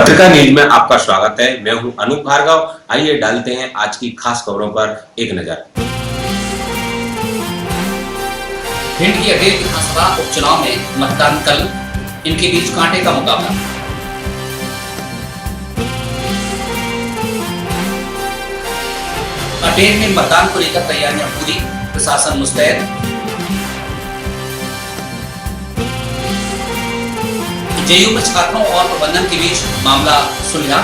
पत्रिका न्यूज में आपका स्वागत है। मैं हूं अनूप भार्गव। आइए डालते हैं आज की खास खबरों पर एक नजर। भिंड की अटेर विधानसभा उपचुनाव में मतदान कल, इनके बीच कांटे का मुकाबला। अटेर में मतदान को लेकर तैयारियां पूरी, प्रशासन मुस्तैद। जेयू में छात्रों और प्रबंधन के बीच मामला सुलझा,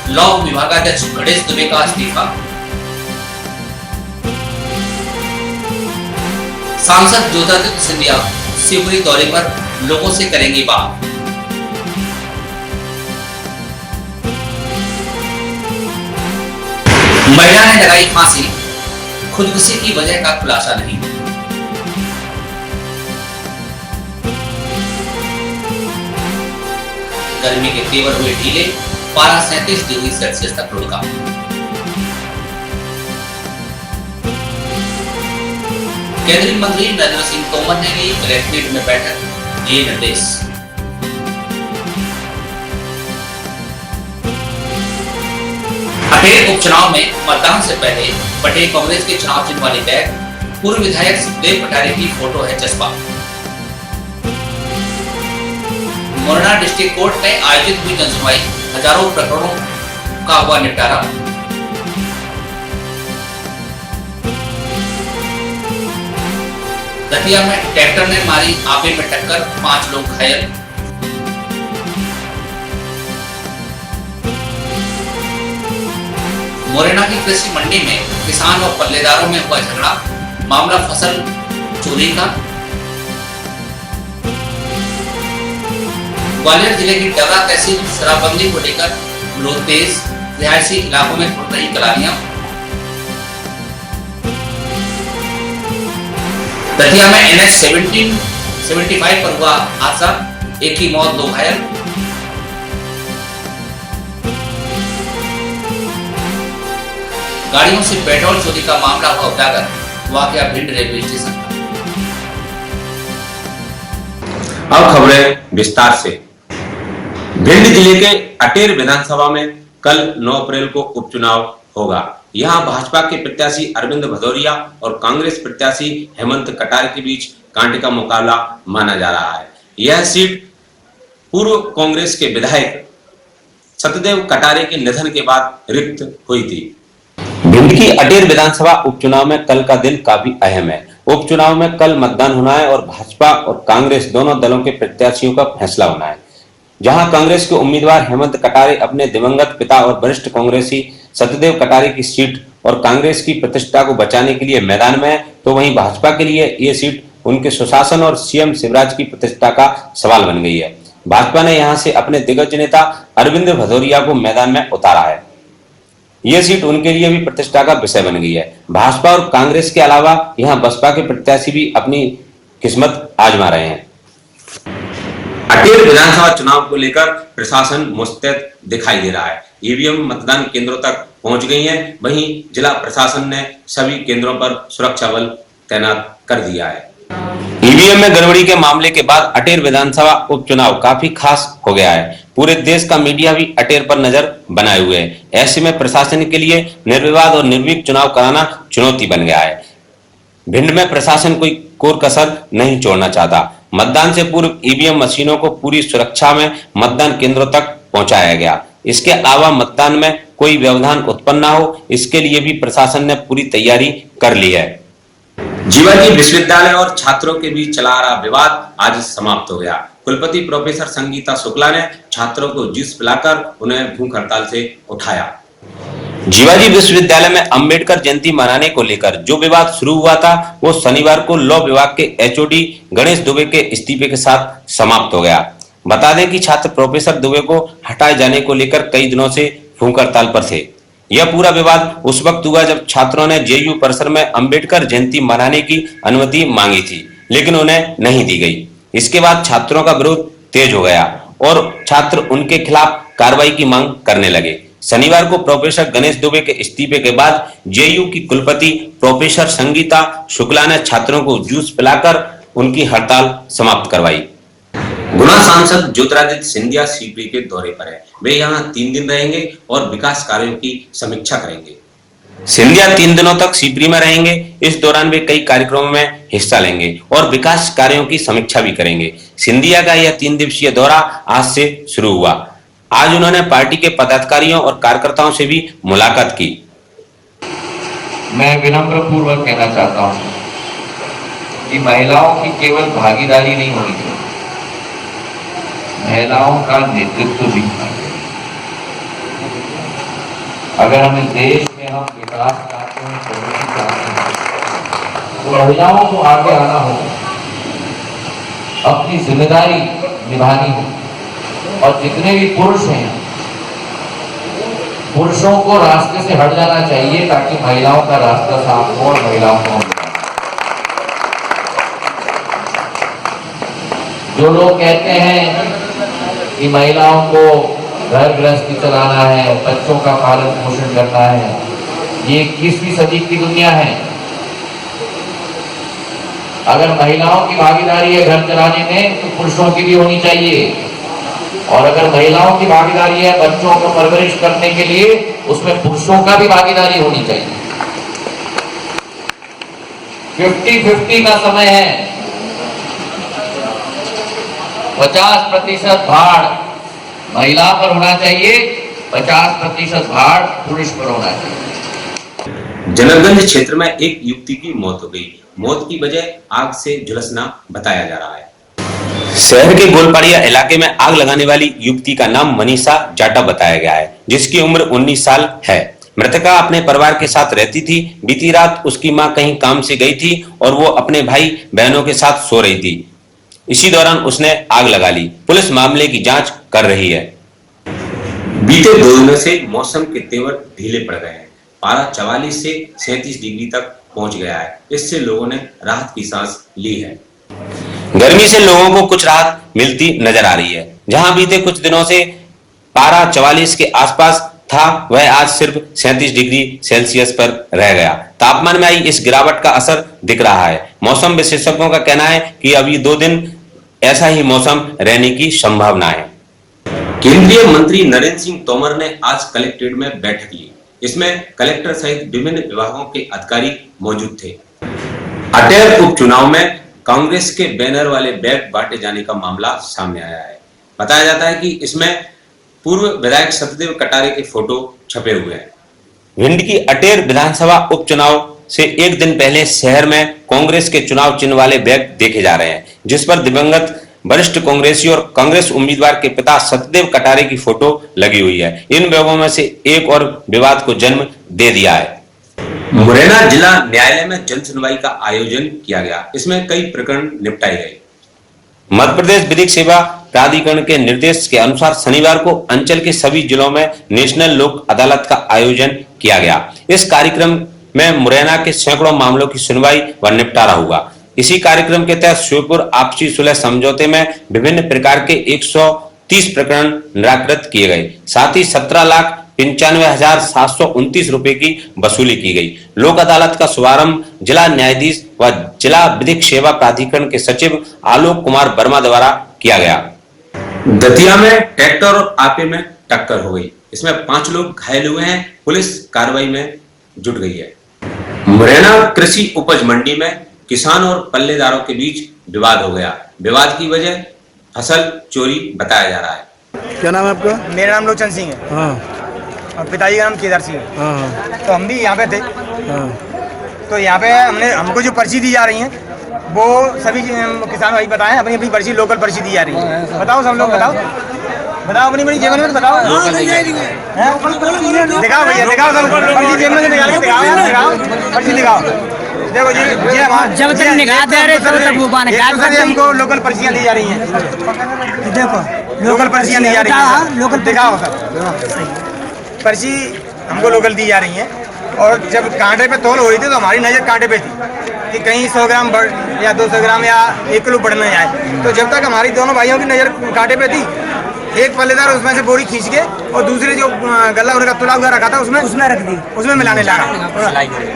लॉ विभागाध्यक्ष गणेश दुबे का इस्तीफा। सांसद ज्योतिरादित्य सिंधिया शिवपुरी दौरे पर लोगों से करेंगे बात। महिला ने लगाई फांसी, खुदकुशी की वजह का खुलासा नहीं। गर्मी के तेवर हुए ढीले, पारा 37 डिग्री सेल्सियस तक लुढ़का। केंद्रीय मंत्री नरेंद्र सिंह तोमर ने ली कलेक्ट्रेट में बैठक, दिए निर्देश। अटेर उपचुनाव में मतदान से पहले बटे कांग्रेस के चुनाव चिन्ह वाली बैग, पूर्व विधायक सुखदेव कटारे की फोटो है चस्पा। मोरना डिस्ट्रिक्ट कोर्ट में आयोजित हुई जनसुनवाई, हजारों प्रकरणों का हुआ निपटारा। दतिया में ट्रैक्टर ने मारी आपे में टक्कर, 5 लोग घायल। मोरना की कृषि मंडी में किसान और पल्लेदारों में हुआ झगड़ा, मामला फसल चोरी का। ग्वालियर जिले की डबरा तहसील शराबबंदी को लेकर विरोध तेज, रिहायशी इलाकों में फुट रही कलानियां। दतिया में NH 75 पर हुआ हादसा, एक की मौत, 2 घायल। गाड़ियों से पेट्रोल चोरी का मामला हुआ उजागर, वाकया भिंड रेलवे स्टेशन। अब खबरें विस्तार से। भिंड जिले के अटेर विधानसभा में कल 9 अप्रैल को उपचुनाव होगा। यहां भाजपा के प्रत्याशी अरविंद भदौरिया और कांग्रेस प्रत्याशी हेमंत कटारे के बीच कांटे का मुकाबला माना जा रहा है। यह सीट पूर्व कांग्रेस के विधायक सतदेव कटारे के निधन के बाद रिक्त हुई थी। भिंड की अटेर विधानसभा उपचुनाव में कल का दिन काफी अहम है। उपचुनाव में कल मतदान होना है और भाजपा और कांग्रेस दोनों दलों के प्रत्याशियों का फैसला होना है। जहां कांग्रेस के उम्मीदवार हेमंत कटारे अपने दिवंगत पिता और वरिष्ठ कांग्रेसी सतदेव कटारे की सीट और कांग्रेस की प्रतिष्ठा को बचाने के लिए मैदान में है, तो वहीं भाजपा के लिए ये सीट उनके सुशासन और सीएम शिवराज की प्रतिष्ठा का सवाल बन गई है। भाजपा ने यहां से अपने दिग्गज नेता अरविंद भदौरिया को मैदान में उतारा है। यह सीट उनके लिए भी प्रतिष्ठा का विषय बन गई है। भाजपा और कांग्रेस के अलावा यहां बसपा के प्रत्याशी भी अपनी किस्मत आजमा रहे हैं। अटेर विधानसभा चुनाव को लेकर प्रशासन मुस्तैद दिखाई दे रहा है। ईवीएम मतदान केंद्रों तक पहुंच गई हैं। वहीं जिला प्रशासन ने सभी केंद्रों पर सुरक्षा बल तैनात कर दिया है। ईवीएम में गड़बड़ी के मामले के बाद अटेर विधानसभा उपचुनाव काफी खास हो गया है। पूरे देश का मीडिया भी अटेर पर नजर बनाए हुए है। ऐसे में प्रशासन के लिए निर्विवाद और निर्भीक चुनाव कराना चुनौती बन गया है। भिंड में प्रशासन कोई कोर कसर नहीं छोड़ना चाहता। मतदान से पूर्व ईवीएम मशीनों को पूरी सुरक्षा में मतदान केंद्रों तक पहुंचाया गया। इसके अलावा मतदान में कोई व्यवधान उत्पन्न न हो, इसके लिए भी प्रशासन ने पूरी तैयारी कर ली है। जीवाजी विश्वविद्यालय और छात्रों के बीच चला रहा विवाद आज समाप्त हो गया। कुलपति प्रोफेसर संगीता शुक्ला ने छात्रों को जूस पिलाकर उन्हें भूख हड़ताल से उठाया। जीवाजी विश्वविद्यालय में अंबेडकर जयंती मनाने को लेकर जो विवाद शुरू हुआ था, वो शनिवार को लॉ विभाग के HOD गणेश दुबे के इस्तीफे के साथ समाप्त हो गया। बता दें कि छात्र प्रोफेसर दुबे को हटाए जाने को लेकर कई दिनों से भूख हड़ताल पर थे। यह पूरा विवाद उस वक्त हुआ जब छात्रों ने JU परिसर में अंबेडकर जयंती मनाने की अनुमति मांगी थी, लेकिन उन्हें नहीं दी गई। इसके बाद छात्रों का विरोध तेज हो गया और छात्र उनके खिलाफ कार्रवाई की मांग करने लगे। शनिवार को प्रोफेसर गणेश दुबे के इस्तीफे के बाद JU की कुलपति प्रोफेसर संगीता शुक्ला ने छात्रों को जूस पिलाकर उनकी हड़ताल समाप्त करवाई। गुना सांसद ज्योतिरादित्य सिंधिया शिवपुरी के दौरे पर है। वे यहाँ 3 दिन रहेंगे और विकास कार्यों की समीक्षा करेंगे। सिंधिया 3 दिनों तक सीपरी में रहेंगे। इस दौरान वे कई कार्यक्रमों में हिस्सा लेंगे और विकास कार्यों की समीक्षा भी करेंगे। सिंधिया का यह 3 दिवसीय दौरा आज से शुरू हुआ। आज उन्होंने पार्टी के पदाधिकारियों और कार्यकर्ताओं से भी मुलाकात की। मैं विनम्र पूर्वक कहना चाहता हूं कि महिलाओं की केवल भागीदारी नहीं होनी चाहिए, महिलाओं का नेतृत्व भी होना चाहिए। अगर हम इस देश में हम विकास चाहते हैं, प्रगति चाहते हैं, तो महिलाओं को आगे आना होगा, अपनी जिम्मेदारी निभानी होगी। और जितने भी पुरुष हैं, पुरुषों को रास्ते से हट जाना चाहिए ताकि महिलाओं का रास्ता साफ हो और महिलाओं को। जो लोग कहते हैं कि महिलाओं को घर गृहस्थी चलाना है, बच्चों का पालन पोषण करना है, ये 21वीं सदी की दुनिया है। अगर महिलाओं की भागीदारी है घर चलाने में, तो पुरुषों की भी होनी चाहिए। और अगर महिलाओं की भागीदारी है बच्चों को परवरिश करने के लिए, उसमें पुरुषों का भी भागीदारी होनी चाहिए। 50-50 का समय है। 50% भार महिला पर होना चाहिए, 50% भार पुरुष पर होना चाहिए। जनकगंज क्षेत्र में एक युवती की मौत हो गई। मौत की वजह आग से झुलसना बताया जा रहा है। शहर के गोलपाड़िया इलाके में आग लगाने वाली युवती का नाम मनीषा जाटा बताया गया है, जिसकी उम्र 19 साल है। मृतका अपने परिवार के साथ रहती थी। बीती रात उसकी मां कहीं काम से गई थी और वो अपने भाई बहनों के साथ सो रही थी। इसी दौरान उसने आग लगा ली। पुलिस मामले की जांच कर रही है। बीते 2 दिनों से मौसम के तेवर ढीले पड़ गए हैं। पारा 44 से 37 डिग्री तक पहुंच गया है। इससे लोगों ने राहत की सांस ली है। गर्मी से लोगों को कुछ राहत मिलती नजर आ रही है। जहां बीते कुछ दिनों से पारा 44 के आसपास था, वह आज सिर्फ 37 डिग्री सेल्सियस पर रह गया। तापमान में आई इस गिरावट का असर दिख रहा है। मौसम विशेषज्ञों का कहना है कि अभी 2 दिन ऐसा ही मौसम रहने की संभावना है। केंद्रीय मंत्री नरेंद्र सिंह तोमर ने आज कलेक्ट्रेट में बैठक ली। इसमें कलेक्टर सहित विभिन्न विभागों के अधिकारी मौजूद थे। अटेर उपचुनाव में कांग्रेस के बैनर वाले बैग बांटे जाने का मामला सामने आया है। बताया जाता है कि इसमें पूर्व विधायक सतदेव कटारे के फोटो छपे हुए हैं। भिंड की अटेर विधानसभा उपचुनाव से एक दिन पहले शहर में कांग्रेस के चुनाव चिन्ह वाले बैग देखे जा रहे हैं, जिस पर दिवंगत वरिष्ठ कांग्रेसी और कांग्रेस उम्मीदवार के पिता सतदेव कटारे की फोटो लगी हुई है। इन बैगों में से एक और विवाद को जन्म दे दिया है। मुरैना जिला न्यायालय में जन सुनवाई का आयोजन किया गया। इसमें कई प्रकरण निपटाए गए। मध्य प्रदेश विधिक सेवा प्राधिकरण के निर्देश के अनुसार शनिवार को अंचल के सभी जिलों में नेशनल लोक अदालत का आयोजन किया गया। इस कार्यक्रम में मुरैना के सैकड़ों मामलों की सुनवाई व निपटारा हुआ। इसी कार्यक्रम के तहत श्योपुर आपसी सुलह समझौते में विभिन्न प्रकार के 130 प्रकरण निराकृत किए गए। साथ ही 17,95,729 रुपए की वसूली की गई। लोक अदालत का शुभारंभ जिला न्यायाधीश व जिला विधिक सेवा प्राधिकरण के सचिव आलोक कुमार वर्मा द्वारा किया गया। दतिया में ट्रैक्टर और आपे में टक्कर हो गई। इसमें 5 लोग घायल हुए हैं। पुलिस कार्रवाई में जुट गई है। मुरैना कृषि उपज मंडी में किसान और पल्लेदारों के बीच विवाद हो गया। विवाद की वजह फसल चोरी बताया जा रहा है। क्या नाम है आपका? मेरा नाम लोचन सिंह है। हाँ। और पिताजी का नाम केदार सिंह है। हाँ। तो हम भी यहाँ पे थे। हाँ। तो यहाँ पे हमको जो पर्ची दी जा रही है वो सभी किसान भाई बताएं, अपनी अपनी पर्ची लोकल पर्ची दी जा रही है। बताओ सब लोग बताओ अपनी अपनी जेब में बताओ। दिखाओ भैया, दिखाओ सब पर्ची जेब में निकाल के दिखाओ यार, दिखाओ पर्ची दिखाओ। देखो जी जब तक निकाल दे रहे तब तक वो बाने हमको लोकल पर्चियाँ दी जा रही हैं। देखो लोकल पर्चियाँ दी जा रही हैं। लोकल दिखाओ सर, पर्ची हमको लोकल दी जा रही हैं। और जब कांटे पे तौल हो रही थी तो हमारी नज़र कांटे पे थी कि कहीं 100 ग्राम बढ़ या 200 ग्राम या 1 किलो बढ़ न जाए। तो जब तक हमारी दोनों भाइयों की नज़र कांटे पे थी, एक पल्लेदार उसमें से बोरी खींच के और दूसरे जो गला उनका तुला हुआ रखा था उसमें रख दी, उसमें मिलाने लगा।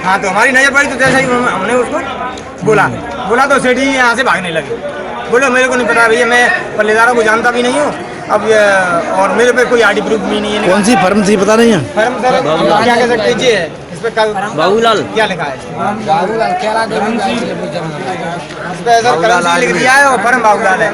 हाँ, तो हमारी नज़र पड़ी तो जैसे ही हमने उसको बोला तो सेठी यहाँ से भागने लगे। बोलो मेरे को नहीं पता भैया, मैं पल्लेदारों को जानता भी नहीं हूँ अब ये और मेरे पे कोई आईडी प्रूफ भी नहीं है। कौन सी फर्म थी पता नहीं है? फर्म सर क्या कह सकते जी है इस पे बाबूलाल क्या लिखा है? इस पे सर करेंसी लिख दिया है और फर्म बाबूलाल है।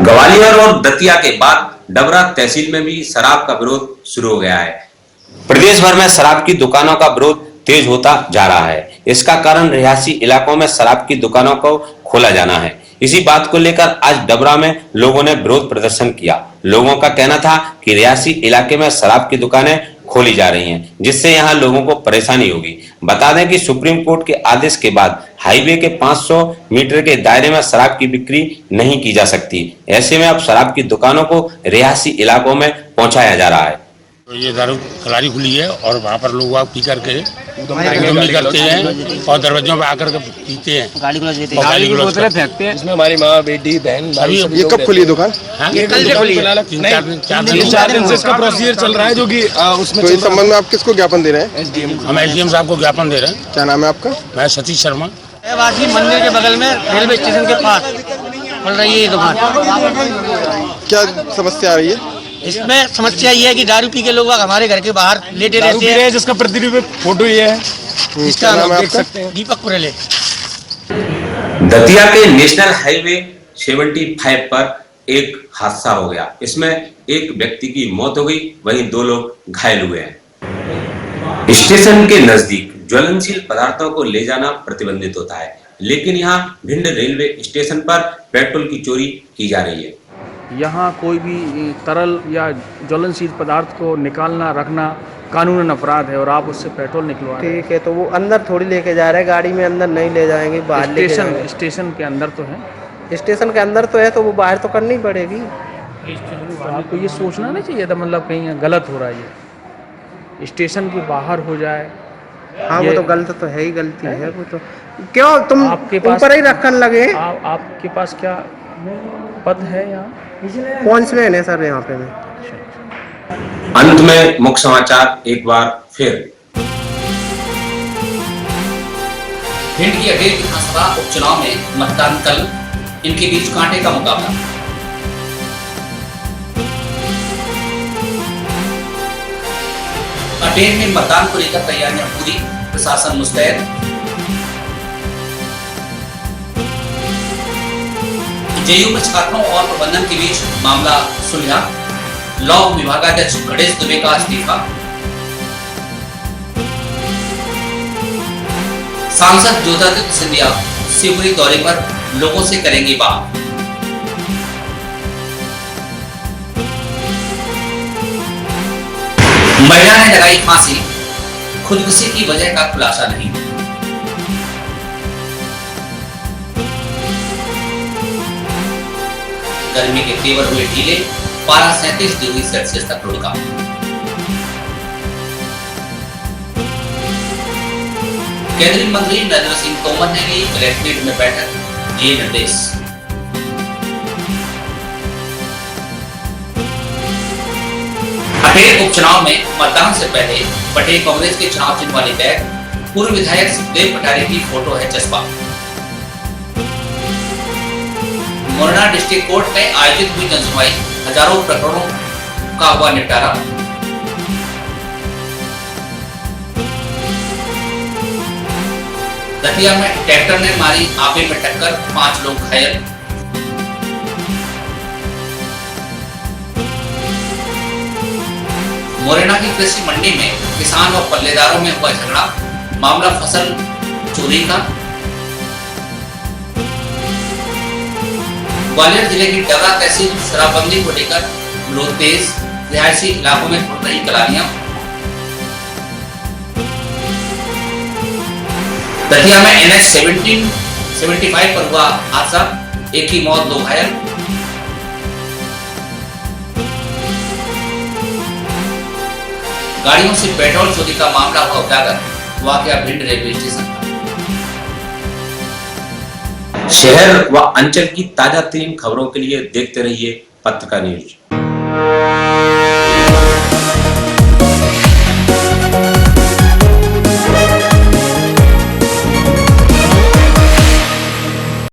ग्वालियर और दतिया के बाद डबरा तहसील में भी शराब का विरोध शुरू हो गया है। प्रदेश भर में शराब की दुकानों का विरोध तेज होता जा रहा है। इसका कारण रिहायशी इलाकों में शराब की दुकानों को खोला जाना है। इसी बात को लेकर आज डबरा में लोगों ने विरोध प्रदर्शन किया। लोगों का कहना था कि रिहायशी इलाके में शराब की दुकानें खोली जा रही हैं, जिससे यहां लोगों को परेशानी होगी। बता दें कि सुप्रीम कोर्ट के आदेश के बाद हाईवे के 500 मीटर के दायरे में शराब की बिक्री नहीं की जा सकती। ऐसे में अब शराब की दुकानों को रिहायशी इलाकों में पहुंचाया जा रहा है। तो ये दारू खिलाड़ी खुली है और वहाँ पर लोग पी करके दंगल करते हैं और दरवाजों पे आकर के पीते हैं, गाली गलौज फेंकते हैं। इसमें हमारी माँ, बेटी, बहन, भाई सब ये कब खुली है दुकान? ये कल से खुली है। 4 दिन से इसका प्रोसीजर चल रहा है, जो कि उसमें तो इस संबंध में आप किसको ज्ञापन दे रहे हैं? हम एसडीएम साहब को ज्ञापन दे रहे हैं। क्या नाम है आपका? मैं सतीश शर्मा। वासी मंदिर के बगल में रेलवे स्टेशन के पास खुल रही है ये दुकान। क्या समस्या आ रही है? इसमें समस्या ये है कि दारू पी के लोग हमारे घर के बाहर लेटे रहते हैं। जिसका प्रतिरूप फोटो ये है, इसका नाम है देख आपका? सकते हैं दीपक पुरेले। दतिया के नेशनल हाईवे 75 पर एक हादसा हो गया। इसमें एक व्यक्ति की मौत हो गई, वहीं 2 लोग घायल हुए हैं। स्टेशन के नजदीक ज्वलनशील पदार्थों को ले जाना प्रतिबंधित होता है, लेकिन यहाँ भिंड रेलवे स्टेशन पर पेट्रोल की चोरी की जा रही है। यहाँ कोई भी तरल या ज्वलनशील पदार्थ को निकालना रखना कानूनन अपराध है और आप उससे पेट्रोल निकलवा रहे हैं। ठीक है, तो वो अंदर थोड़ी लेके जा रहे हैं, गाड़ी में अंदर नहीं ले जाएंगे, बाहर लेके जाएंगे। स्टेशन के अंदर तो है, स्टेशन के अंदर तो है, तो वो बाहर तो करनी पड़ेगी। तो आपको ये सोचना नहीं चाहिए था, मतलब कहीं गलत हो रहा है ये, स्टेशन के बाहर हो जाए। हाँ, वो तो गलत तो है ही, गलती है वो तो। क्यों तुम आपके पास ऊपर ही रखने लगे? आपके पास क्या पद है यहाँ? पॉइंट्समैन है सर यहाँ पे मैं। अंत में मुख्य समाचार एक बार फिर। भिंड की अटेर विधानसभा उपचुनाव में मतदान कल, इनके बीच कांटे का मुकाबला। अटेर में मतदान को लेकर तैयारियां पूरी, प्रशासन मुस्तैद। जेयू में छात्रों और प्रबंधन के बीच मामला सुलझा, लॉ विभागाध्यक्ष गणेश दुबे का इस्तीफा। सांसद ज्योतिरादित्य सिंधिया शिवपुरी दौरे पर लोगों से करेंगे बात। महिला ने लगाई फांसी, खुदकुशी की वजह का खुलासा नहीं। गर्मी के तेवर हुए ढीले, पारा 37 डिग्री सेल्सियस तक लुढ़का। केंद्रीय मंत्री नरेंद्र सिंह तोमर ने ली कलेक्ट्रेट में बैठक, दिए निर्देश। अटेर उपचुनाव में मतदान से पहले बटे कांग्रेस के चुनाव चिन्ह वाली बैग, पूर्व विधायक सुखदेव पटारे की फोटो है चस्पा। मोरना डिस्ट्रिक्ट कोर्ट में आयोजित हुई जनसुनवाई, हजारों प्रकरणों का हुआ निपटारा। दतिया में ट्रैक्टर ने मारी आपे में टक्कर, 5 लोग घायल। मोरेना की कृषि मंडी में किसान और पल्लेदारों में हुआ झगड़ा, मामला फसल चोरी का। ग्वालियर जिले की डबरा तहसील शराबबंदी को लेकर विरोध तेज, रिहायशी इलाकों में फुट रही कलानियां। दतिया में NH 75 पर हुआ हादसा, एक की मौत, 2 घायल। गाड़ियों से पेट्रोल चोरी का मामला हुआ उजागर, वाकया भिंड रेलवे स्टेशन। शहर व अंचल की ताजा तरीन खबरों के लिए देखते रहिए पत्रिका न्यूज।